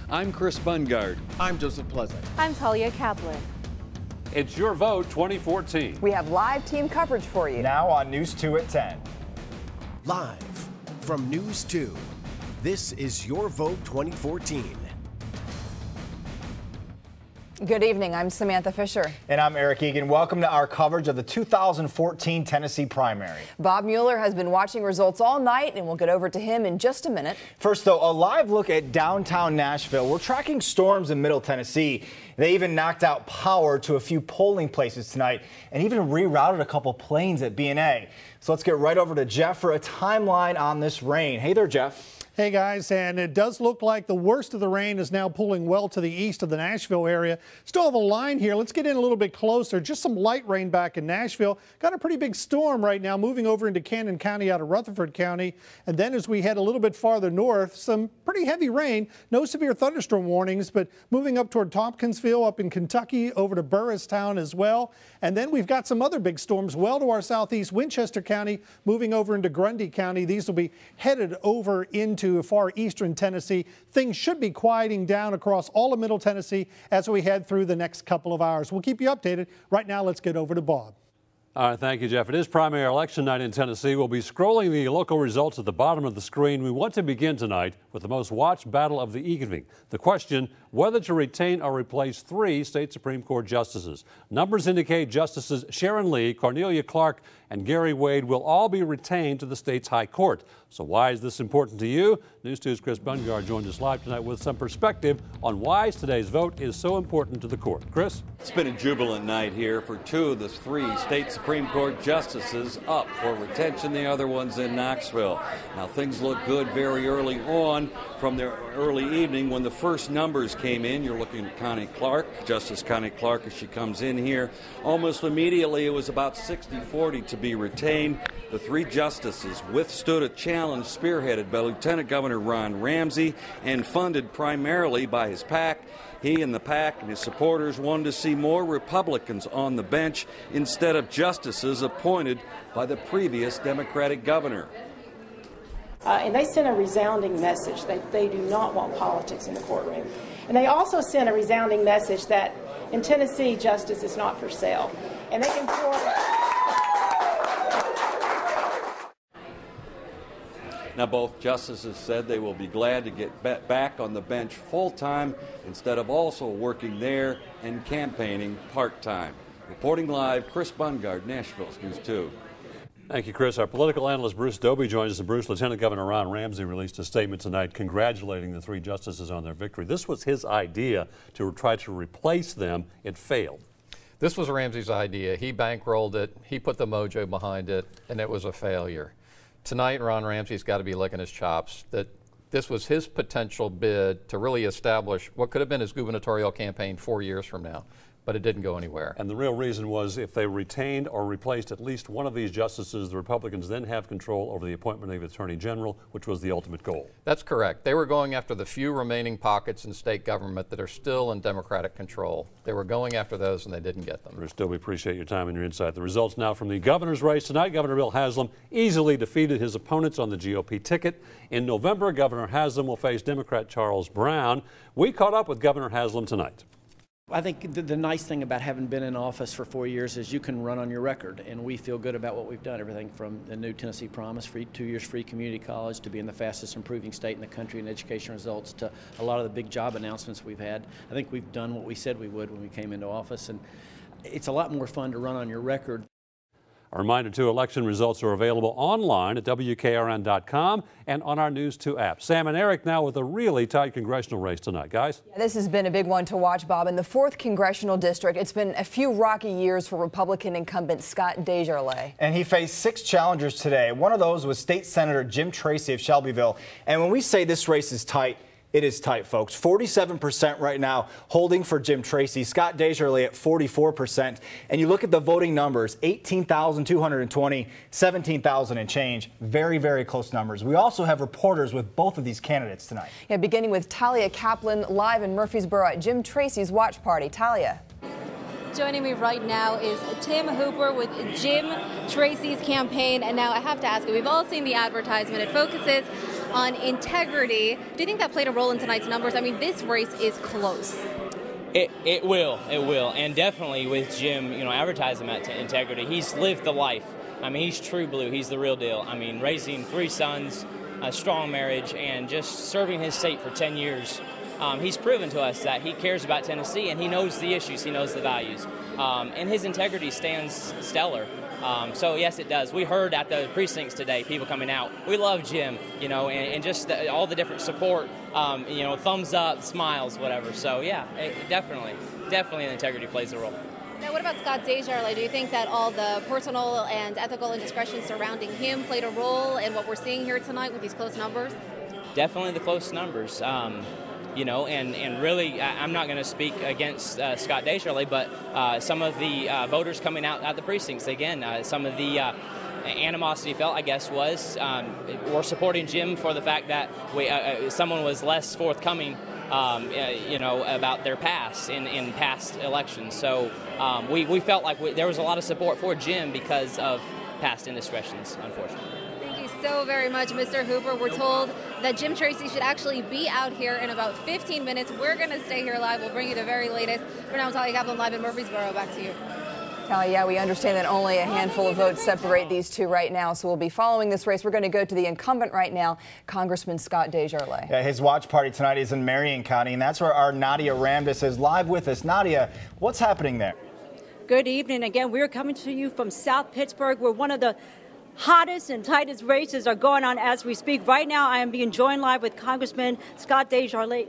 I'm Chris Bungard. I'm Joseph Pleasant. I'm Talia Kaplan. It's Your Vote 2014. We have live team coverage for you. Now on News 2 at 10. Live from News 2, this is Your Vote 2014. Good evening, I'm Samantha Fisher. And I'm Eric Egan. Welcome to our coverage of the 2014 Tennessee primary. Bob Mueller has been watching results all night, and we'll get over to him in just a minute. First, though, a live look at downtown Nashville. We're tracking storms in Middle Tennessee. They even knocked out power to a few polling places tonight and even rerouted a couple planes at B&A. So let's get right over to Jeff for a timeline on this rain. Hey there, Jeff. Hey guys, and it does look like the worst of the rain is now pulling well to the east of the Nashville area. Still have a line here. Let's get in a little bit closer. Just some light rain back in Nashville. Got a pretty big storm right now moving over into Cannon County out of Rutherford County. And then as we head a little bit farther north, some pretty heavy rain. No severe thunderstorm warnings, but moving up toward Tompkinsville, up in Kentucky, over to Burristown as well. And then we've got some other big storms well to our southeast, Winchester County, moving over into Grundy County. These will be headed over into far eastern Tennessee. Things should be quieting down across all of Middle Tennessee as we head through the next couple of hours. We'll keep you updated. Right now, let's get over to Bob. All right, thank you, Jeff. It is primary election night in Tennessee. We'll be scrolling the local results at the bottom of the screen. We want to begin tonight with the most watched battle of the evening. The question, whether to retain or replace 3 state Supreme Court justices. Numbers indicate Justices Sharon Lee, Cornelia Clark, and Gary Wade will all be retained to the state's high court. So why is this important to you? News 2's Chris Bungard joined us live tonight with some perspective on why today's vote is so important to the court. Chris? It's been a jubilant night here for 2 of the 3 state Supreme Court justices up for retention. The other one's in Knoxville. Now things look good very early on from the early evening when the first numbers came in. You're looking at Connie Clark, Justice Connie Clark, as she comes in here. Almost immediately it was about 60-40 to be retained. The 3 justices withstood a challenge spearheaded by Lieutenant Governor Ron Ramsey and funded primarily by his PAC. He and the PAC and his supporters wanted to see more Republicans on the bench instead of justices appointed by the previous Democratic governor. And they sent a resounding message that they do not want politics in the courtroom. And they also sent a resounding message that in Tennessee, justice is not for sale. And they can Now, both justices said they will be glad to get back on the bench full-time instead of also working there and campaigning part-time. Reporting live, Chris Bungard, Nashville News 2. Thank you, Chris. Our political analyst Bruce Doby joins us. And Bruce, Lieutenant Governor Ron Ramsey released a statement tonight congratulating the 3 justices on their victory. This was his idea to try to replace them. It failed. This was Ramsey's idea. He bankrolled it. He put the mojo behind it, and it was a failure. Tonight, Ron Ramsey's got to be licking his chops that this was his potential bid to really establish what could have been his gubernatorial campaign 4 years from now, but it didn't go anywhere. And the real reason was if they retained or replaced at least one of these justices, the Republicans then have control over the appointment of the Attorney General, which was the ultimate goal. That's correct. They were going after the few remaining pockets in state government that are still in Democratic control. They were going after those, and they didn't get them. Bruce, still, we appreciate your time and your insight. The results now from the governor's race tonight. Governor Bill Haslam easily defeated his opponents on the GOP ticket. In November, Governor Haslam will face Democrat Charles Brown. We caught up with Governor Haslam tonight. I think the nice thing about having been in office for 4 years is you can run on your record, and we feel good about what we've done. Everything from the new Tennessee Promise, 2 years free community college, to being the fastest improving state in the country in education results, to a lot of the big job announcements we've had. I think we've done what we said we would when we came into office, and it's a lot more fun to run on your record. A reminder, too, election results are available online at WKRN.com and on our News 2 app. Sam and Eric now with a really tight congressional race tonight, guys. Yeah, this has been a big one to watch, Bob. In the 4th Congressional District, it's been a few rocky years for Republican incumbent Scott Desjardins. And he faced 6 challengers today. One of those was State Senator Jim Tracy of Shelbyville. And when we say this race is tight, it is tight, folks. 47% right now holding for Jim Tracy. Scott Desjardins at 44%. And you look at the voting numbers, 18,220, 17,000 and change. Very, very close numbers. We also have reporters with both of these candidates tonight. Yeah, beginning with Talia Kaplan live in Murfreesboro at Jim Tracy's watch party. Talia. Joining me right now is Tim Hooper with Jim Tracy's campaign. And now I have to ask you, we've all seen the advertisement. It focuses on integrity. Do you think that played a role in tonight's numbers? I mean, this race is close. It will, and definitely with Jim, advertising that to integrity. He's lived the life. I mean, he's true blue. He's the real deal. I mean, raising 3 sons, a strong marriage, and just serving his state for 10 years. He's proven to us that he cares about Tennessee, and he knows the issues, he knows the values, and his integrity stands stellar. So yes, it does. We heard at the precincts today, people coming out, we love Jim, and just all the different support, thumbs up, smiles, whatever. So yeah, definitely the integrity plays a role. Now, what about Scott Desjardins? Do you think that all the personal and ethical indiscretions surrounding him played a role in what we're seeing here tonight with these close numbers? Definitely the close numbers. And really, I'm not going to speak against Scott Desjardins, but some of the voters coming out at the precincts, again, some of the animosity felt, I guess, was we're supporting Jim for the fact that someone was less forthcoming, about their past in past elections. So we felt like there was a lot of support for Jim because of past indiscretions, unfortunately. So very much, Mr. Hooper. We're told that Jim Tracy should actually be out here in about 15 minutes. We're going to stay here live. We'll bring you the very latest. For now, Talia Kaplan live in Murfreesboro. Back to you. Talia, yeah, we understand that only a handful of votes separate these two right now, so we'll be following this race. We're going to go to the incumbent right now, Congressman Scott Desjardins. Yeah, his watch party tonight is in Marion County, and that's where our Nadia Ramdas is live with us. Nadia, what's happening there? Good evening. Again, we're coming to you from South Pittsburgh, where one of the hottest and tightest races are going on as we speak. Right now, I am being joined live with Congressman Scott Desjardins.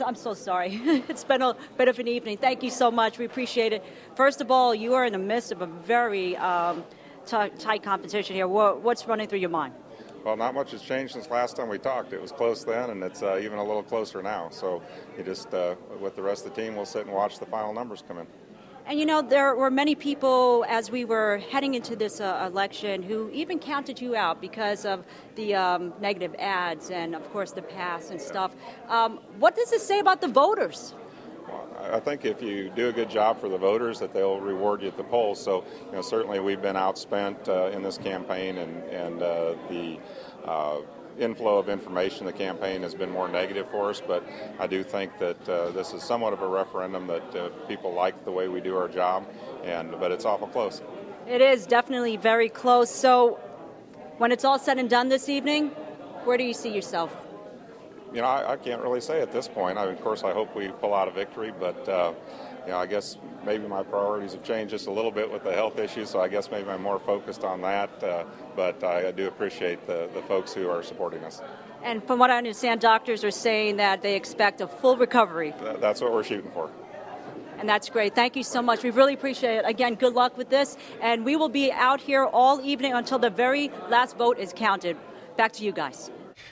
I'm so sorry. It's been a bit of an evening. Thank you so much. We appreciate it. First of all, you are in the midst of a very tight competition here. What's running through your mind? Well, not much has changed since last time we talked. It was close then, and it's even a little closer now. So you just, with the rest of the team, we'll sit and watch the final numbers come in. And there were many people as we were heading into this election who even counted you out because of the negative ads and, of course, the past and stuff. What does it say about the voters? Well, I think if you do a good job for the voters, that they'll reward you at the polls. So, certainly we've been outspent in this campaign, and the inflow of information, the campaign has been more negative for us, but I do think that this is somewhat of a referendum that people like the way we do our job, but it's awful close. It is definitely very close. So when it's all said and done this evening, where do you see yourself? I can't really say at this point. Of course, I hope we pull out a victory, but I guess maybe my priorities have changed just a little bit with the health issues, so I guess maybe I'm more focused on that, but I do appreciate the folks who are supporting us. And from what I understand, doctors are saying that they expect a full recovery. That's what we're shooting for. And that's great. Thank you so much. We really appreciate it. Again, good luck with this, and we will be out here all evening until the very last vote is counted. Back to you guys.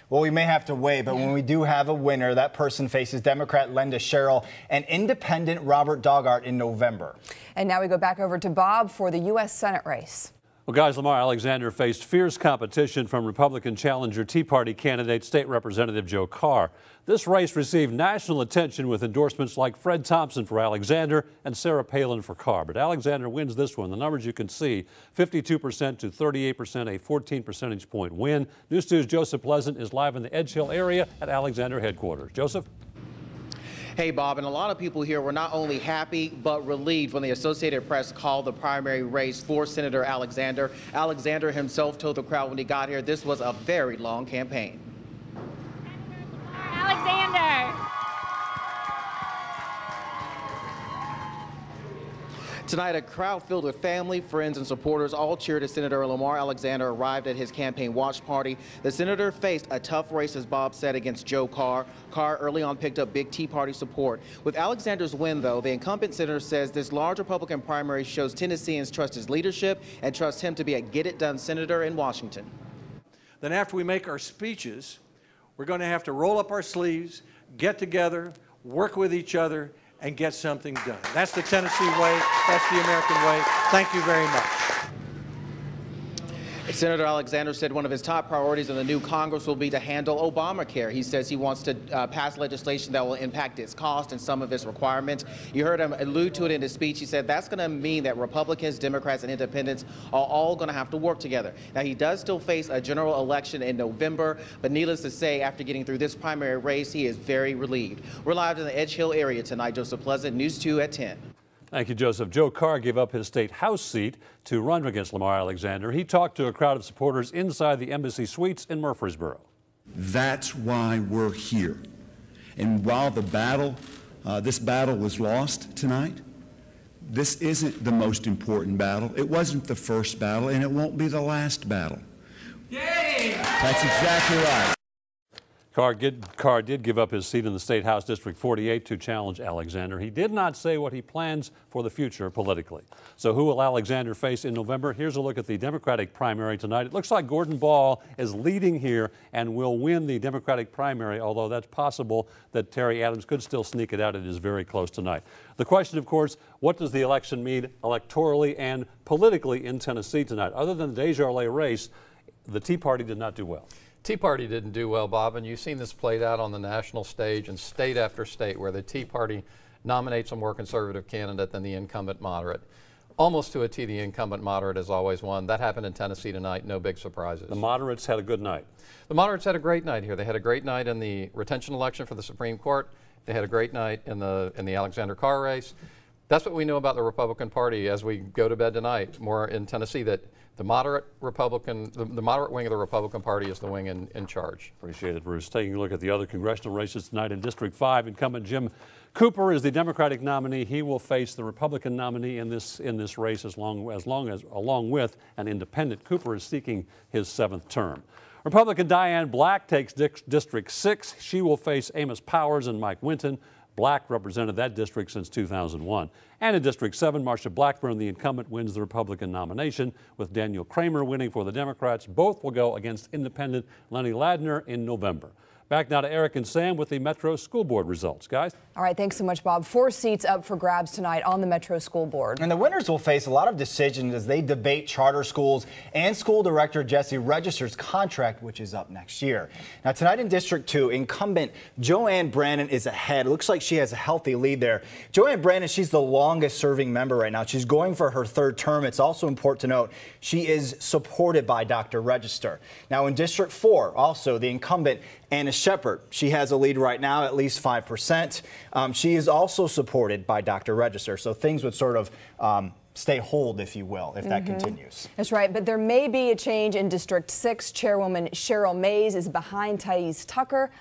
Well, we may have to wait, but when we do have a winner, that person faces Democrat Linda Sherrill and Independent Robert Doggart in November. And now we go back over to Bob for the U.S. Senate race. Well, guys, Lamar Alexander faced fierce competition from Republican challenger Tea Party candidate State Representative Joe Carr. This race received national attention with endorsements like Fred Thompson for Alexander and Sarah Palin for Carr. But Alexander wins this one. The numbers you can see, 52% to 38%, a 14 percentage point win. News 2's Joseph Pleasant is live in the Edge Hill area at Alexander headquarters. Joseph? Hey, Bob, and a lot of people here were not only happy but relieved when the Associated Press called the primary race for Senator Alexander. Alexander himself told the crowd when he got here this was a very long campaign. Alexander. Tonight, a crowd filled with family, friends, and supporters all cheered as Senator Lamar Alexander arrived at his campaign watch party. The senator faced a tough race, as Bob said, against Joe Carr. Carr early on picked up big Tea Party support. With Alexander's win, though, the incumbent senator says this large Republican primary shows Tennesseans trust his leadership and trust him to be a get-it-done senator in Washington. Then after we make our speeches, we're going to have to roll up our sleeves, get together, work with each other, and get something done. That's the Tennessee way. That's the American way. Thank you very much. Senator Alexander said one of his top priorities in the new Congress will be to handle Obamacare. He says he wants to pass legislation that will impact its cost and some of its requirements. You heard him allude to it in his speech. He said that's going to mean that Republicans, Democrats, and Independents are all going to have to work together. Now, he does still face a general election in November, but needless to say, after getting through this primary race, he is very relieved. We're live in the Edge Hill area tonight. Joseph Pleasant, News 2 at 10. Thank you, Joseph. Joe Carr gave up his state House seat to run against Lamar Alexander. He talked to a crowd of supporters inside the Embassy Suites in Murfreesboro. That's why we're here. And while the battle, this battle was lost tonight, this isn't the most important battle. It wasn't the first battle, and it won't be the last battle. Yay! That's exactly right. Carr did give up his seat in the State House District 48 to challenge Alexander. He did not say what he plans for the future politically. So who will Alexander face in November? Here's a look at the Democratic primary tonight. It looks like Gordon Ball is leading here and will win the Democratic primary, although that's possible that Terry Adams could still sneak it out. It is very close tonight. The question, of course, what does the election mean electorally and politically in Tennessee tonight? Other than the Desjardins race, the Tea Party did not do well. Tea Party didn't do well, Bob, and you've seen this played out on the national stage in state after state where the Tea Party nominates a more conservative candidate than the incumbent moderate. Almost to a T, the incumbent moderate has always won. That happened in Tennessee tonight, no big surprises. The moderates had a good night. The moderates had a great night here. They had a great night in the retention election for the Supreme Court. They had a great night in the Alexander Carr race. That's what we know about the Republican Party as we go to bed tonight, more in Tennessee, that the moderate Republican, the moderate wing of the Republican Party is the wing in charge. Appreciate it, Bruce. Taking a look at the other congressional races tonight in District 5, incumbent Jim Cooper is the Democratic nominee. He will face the Republican nominee in this race along with an independent. Cooper is seeking his 7th term. Republican Diane Black takes District 6. She will face Amos Powers and Mike Winton. Black represented that district since 2001. And in District 7, Marsha Blackburn, the incumbent, wins the Republican nomination, with Daniel Kramer winning for the Democrats. Both will go against independent Lenny Ladner in November. Back now to Eric and Sam with the Metro School Board results. Guys? All right, thanks so much, Bob. 4 seats up for grabs tonight on the Metro School Board. And the winners will face a lot of decisions as they debate charter schools and school director Jesse Register's contract, which is up next year. Now, tonight in District 2, incumbent Joanne Brannon is ahead. It looks like she has a healthy lead there. Joanne Brannon, she's the longest serving member right now. She's going for her 3rd term. It's also important to note she is supported by Dr. Register. Now, in District 4, also the incumbent Anna Shepard. She has a lead right now, at least 5%. She is also supported by Dr. Register, so things would sort of stay hold, if you will, if that continues. That's right, but there may be a change in District 6. Chairwoman Cheryl Mays is behind Thais Hunter,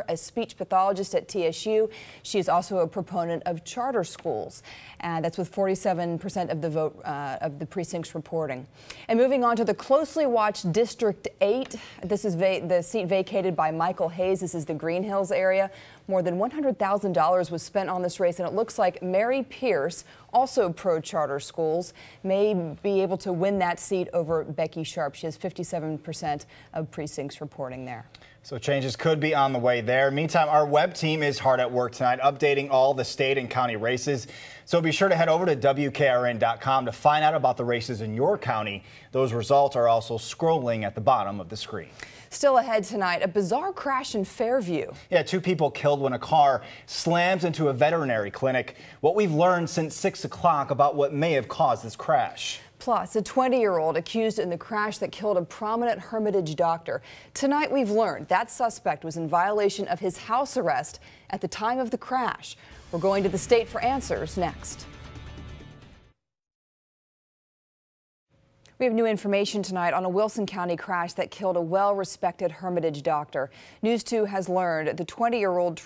a speech pathologist at TSU. She is also a proponent of charter schools, and that's with 47% of the vote of the precincts reporting. And moving on to the closely watched District 8, this is the seat vacated by Michael Hayes. This is the Green Hills area. More than $100,000 was spent on this race, and it looks like Mary Pierce, also pro-charter schools, may be able to win that seat over Becky Sharp. She has 57% of precincts reporting there. So changes could be on the way there. Meantime, our web team is hard at work tonight, updating all the state and county races. So be sure to head over to WKRN.com to find out about the races in your county. Those results are also scrolling at the bottom of the screen. Still ahead tonight, a bizarre crash in Fairview. Yeah, 2 people killed when a car slams into a veterinary clinic. What we've learned since 6 o'clock about what may have caused this crash. Plus, a 20-year-old accused in the crash that killed a prominent Hermitage doctor. Tonight, we've learned that suspect was in violation of his house arrest at the time of the crash. We're going to the state for answers next. We have new information tonight on a Wilson County crash that killed a well-respected Hermitage doctor. News 2 has learned the 20-year-old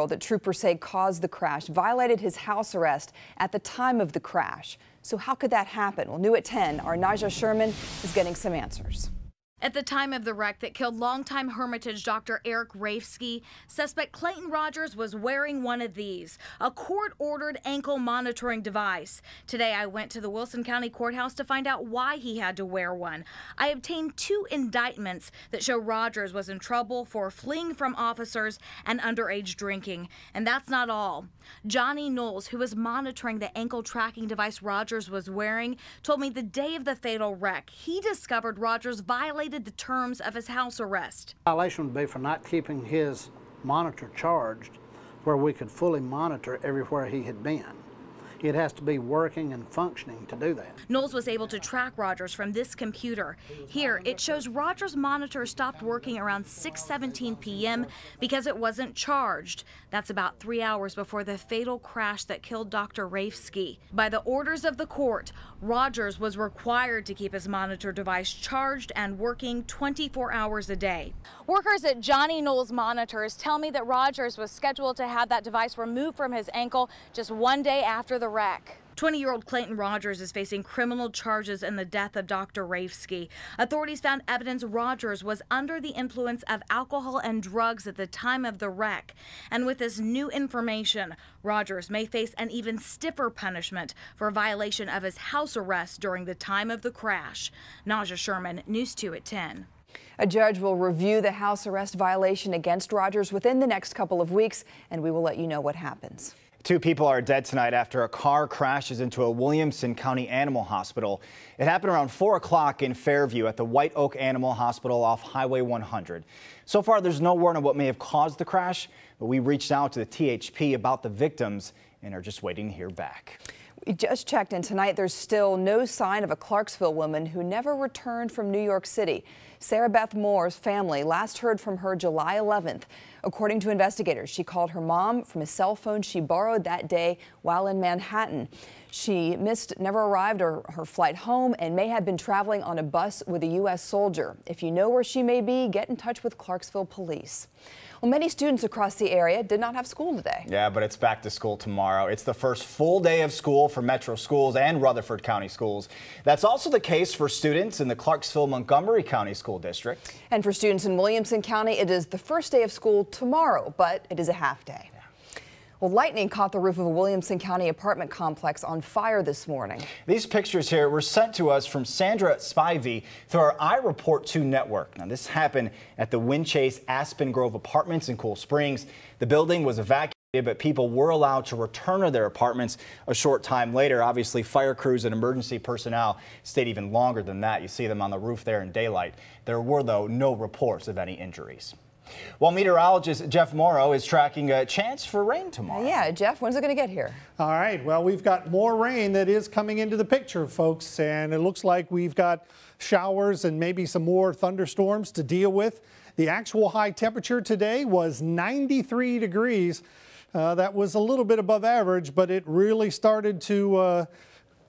that troopers say caused the crash violated his house arrest at the time of the crash. So how could that happen? Well, new at 10, our Naja Sherman is getting some answers. At the time of the wreck that killed longtime Hermitage Dr. Eric Rafsky, suspect Clayton Rogers was wearing one of these, a court-ordered ankle monitoring device. Today, I went to the Wilson County Courthouse to find out why he had to wear one. I obtained 2 indictments that show Rogers was in trouble for fleeing from officers and underage drinking. And that's not all. Johnny Knowles, who was monitoring the ankle tracking device Rogers was wearing, told me the day of the fatal wreck, he discovered Rogers violated the terms of his house arrest. Violation would be for not keeping his monitor charged where we could fully monitor everywhere he had been. It has to be working and functioning to do that. Knowles was able to track Rogers from this computer. Here, it shows Rogers' monitor stopped working around 6:17 p.m. because it wasn't charged. That's about 3 hours before the fatal crash that killed Dr. Rafsky. By the orders of the court, Rogers was required to keep his monitor device charged and working 24 hours a day. Workers at Johnny Knowles Monitors tell me that Rogers was scheduled to have that device removed from his ankle just one day after the wreck. 20-year-old Clayton Rogers is facing criminal charges in the death of Dr. Rafsky. Authorities found evidence Rogers was under the influence of alcohol and drugs at the time of the wreck. And with this new information, Rogers may face an even stiffer punishment for violation of his house arrest during the time of the crash. Naja Sherman, News 2 at 10. A judge will review the house arrest violation against Rogers within the next couple of weeks, and we will let you know what happens. 2 people are dead tonight after a car crashes into a Williamson County Animal Hospital. It happened around 4 o'clock in Fairview at the White Oak Animal Hospital off Highway 100. So far, there's no word on what may have caused the crash, but we reached out to the THP about the victims and are just waiting to hear back. We just checked in tonight. There's still no sign of a Clarksville woman who never returned from New York City. Sarah Beth Moore's family last heard from her July 11th. According to investigators, she called her mom from a cell phone she borrowed that day while in Manhattan. She never arrived or her flight home and may have been traveling on a bus with a U.S. soldier. If you know where she may be, get in touch with Clarksville police. Well, many students across the area did not have school today. Yeah, but it's back to school tomorrow. It's the first full day of school for Metro schools and Rutherford County schools. That's also the case for students in the Clarksville-Montgomery County School District. And for students in Williamson County, it is the first day of school tomorrow, but it is a half day. Well, lightning caught the roof of a Williamson County apartment complex on fire this morning. These pictures here were sent to us from Sandra Spivey through our iReport 2 network. Now, this happened at the Windchase Aspen Grove Apartments in Cool Springs. The building was evacuated, but people were allowed to return to their apartments a short time later. Obviously, fire crews and emergency personnel stayed even longer than that. You see them on the roof there in daylight. There were, though, no reports of any injuries. Well, meteorologist Jeff Morrow is tracking a chance for rain tomorrow. Yeah, Jeff, when's it going to get here? All right, well, we've got more rain that is coming into the picture, folks, and it looks like we've got showers and maybe some more thunderstorms to deal with. The actual high temperature today was 93 degrees. That was a little bit above average, but it really started to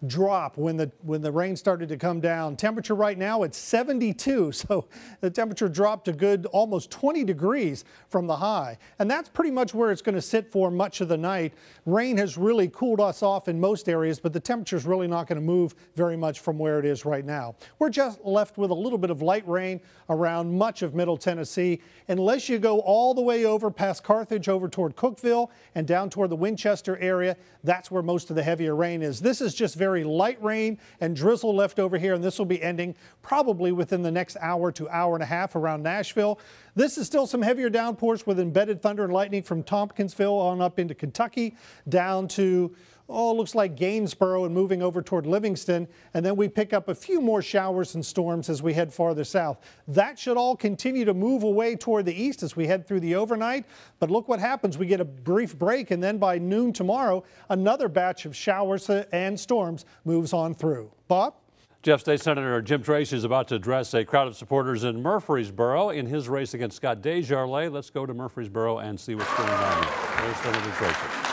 drop when the rain started to come down. Temperature right now it's 72, so the temperature dropped a good almost 20 degrees from the high, and that's pretty much where it's going to sit for much of the night. Rain has really cooled us off in most areas, but the temperature is really not going to move very much from where it is right now. We're just left with a little bit of light rain around much of Middle Tennessee, unless you go all the way over past Carthage over toward Cookeville and down toward the Winchester area. That's where most of the heavier rain is. This is just very light rain and drizzle left over here, and this will be ending probably within the next hour to hour and a half around Nashville. This is still some heavier downpours with embedded thunder and lightning from Tompkinsville on up into Kentucky down to looks like Gainesboro and moving over toward Livingston, and then we pick up a few more showers and storms as we head farther south. That should all continue to move away toward the east as we head through the overnight, but look what happens. We get a brief break, and then by noon tomorrow, another batch of showers and storms moves on through. Bob? Jeff, State Senator Jim Tracy is about to address a crowd of supporters in Murfreesboro in his race against Scott Desjardins. Let's go to Murfreesboro and see what's going on here. There's Senator Tracy.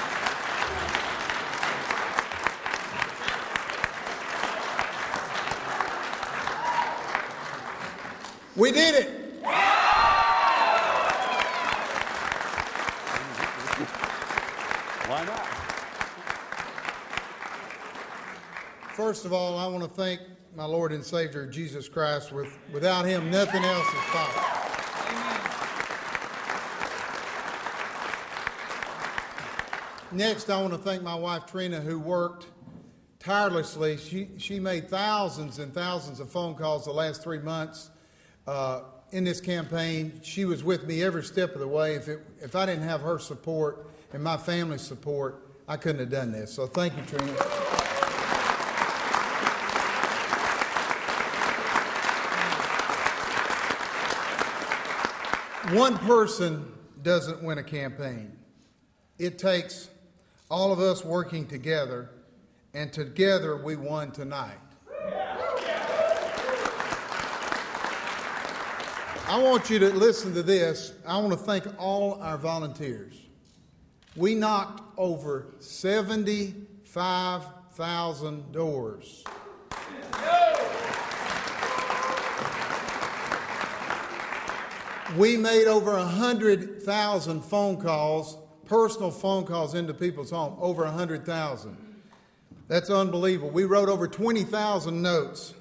We did it. Why not? First of all, I want to thank my Lord and Savior, Jesus Christ. Without him, nothing else is possible. Next, I want to thank my wife, Trina, who worked tirelessly. She made thousands and thousands of phone calls the last 3 months in this campaign. She was with me every step of the way. If I didn't have her support and my family's support, I couldn't have done this. So thank you, Trina. One person doesn't win a campaign. It takes all of us working together, and together we won tonight. I want you to listen to this. I want to thank all our volunteers. We knocked over 75,000 doors. We made over 100,000 phone calls, personal phone calls into people's homes, over 100,000. That's unbelievable. We wrote over 20,000 notes.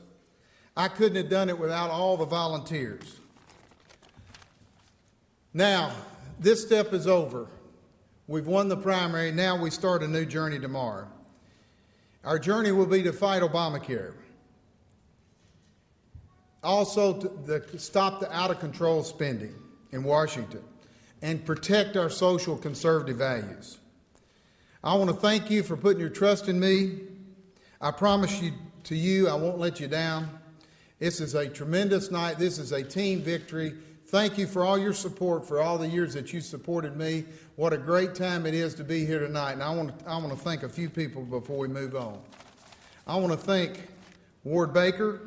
I couldn't have done it without all the volunteers. Now, this step is over. We've won the primary. Now we start a new journey tomorrow. Our journey will be to fight Obamacare. Also, to stop the out-of-control spending in Washington and protect our social conservative values. I want to thank you for putting your trust in me. I promise you I won't let you down. This is a tremendous night. This is a team victory. Thank you for all your support, for all the years that you supported me. What a great time it is to be here tonight. And I want to thank a few people before we move on. I want to thank Ward Baker.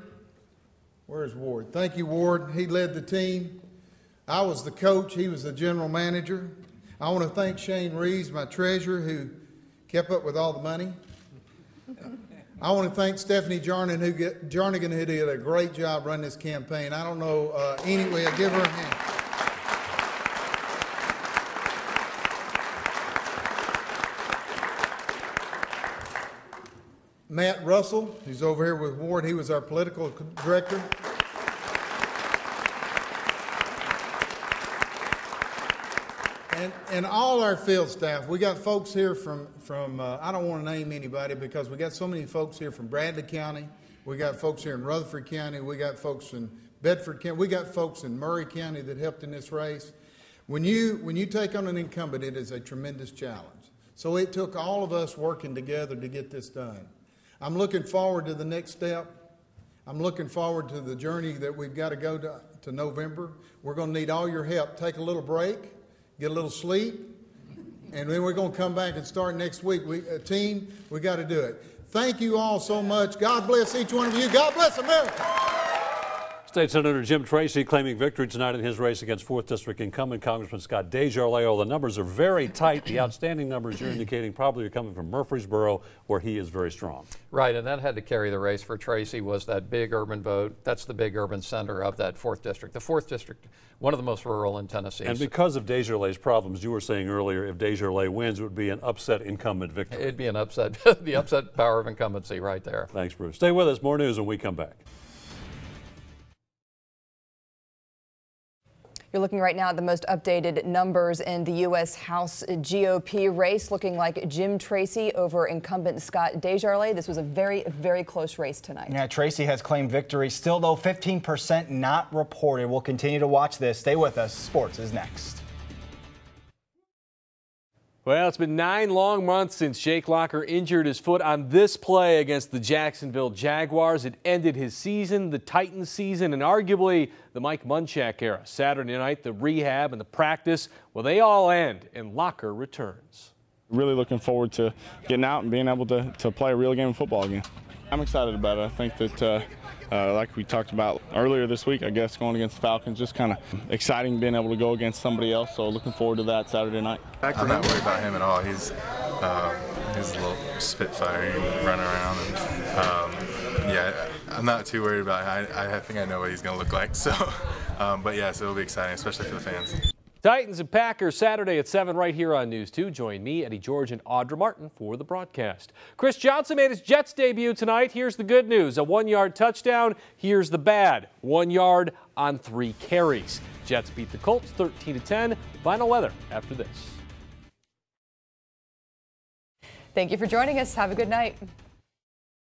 Where's Ward? Thank you, Ward. He led the team. I was the coach. He was the general manager. I want to thank Shane Reeves, my treasurer, who kept up with all the money. I want to thank Stephanie Jarnigan, who did a great job running this campaign. I don't know anyway. I give her a hand. Matt Russell, who's over here with Ward, he was our political director. And all our field staff. We got folks here from I don't want to name anybody because we got so many folks here from Bradley County. We got folks here in Rutherford County. We got folks in Bedford County. We got folks in Murray County that helped in this race. When you take on an incumbent, it is a tremendous challenge. So it took all of us working together to get this done. I'm looking forward to the next step. I'm looking forward to the journey that we've got to go to November. We're going to need all your help. Take a little break, get a little sleep, and then we're going to come back and start next week. Team, we got to do it. Thank you all so much. God bless each one of you. God bless America. State Senator Jim Tracy claiming victory tonight in his race against 4th District incumbent Congressman Scott DesJarlais. The numbers are very tight. The outstanding numbers you're indicating probably are coming from Murfreesboro, where he is very strong. Right, and that had to carry the race for Tracy was that big urban vote. That's the big urban center of that 4th District. The 4th District, one of the most rural in Tennessee. And because of DesJarlais' problems, you were saying earlier, if DesJarlais wins, it would be an upset incumbent victory. It'd be an upset, the upset power of incumbency right there. Thanks, Bruce. Stay with us. More news when we come back. You're looking right now at the most updated numbers in the U.S. House GOP race, looking like Jim Tracy over incumbent Scott DesJarlais. This was a very, very close race tonight. Yeah, Tracy has claimed victory. Still, though, 15% not reported. We'll continue to watch this. Stay with us. Sports is next. Well, it's been 9 long months since Jake Locker injured his foot on this play against the Jacksonville Jaguars. It ended his season, the Titans season, and arguably the Mike Munchak era. Saturday night, the rehab and the practice, well, they all end, and Locker returns. Really looking forward to getting out and being able to play a real game of football again. I'm excited about it. I think that, like we talked about earlier this week, I guess, going against the Falcons, just kind of exciting being able to go against somebody else. So looking forward to that Saturday night. I'm not worried about him at all. He's a little spitfire and run around. And, yeah, I'm not too worried about it. I think I know what he's going to look like. So, but yeah, so it'll be exciting, especially for the fans. Titans and Packers Saturday at 7 right here on News 2. Join me, Eddie George, and Audra Martin for the broadcast. Chris Johnson made his Jets debut tonight. Here's the good news. A 1-yard touchdown. Here's the bad. 1 yard on 3 carries. Jets beat the Colts 13-10. Final weather after this. Thank you for joining us. Have a good night.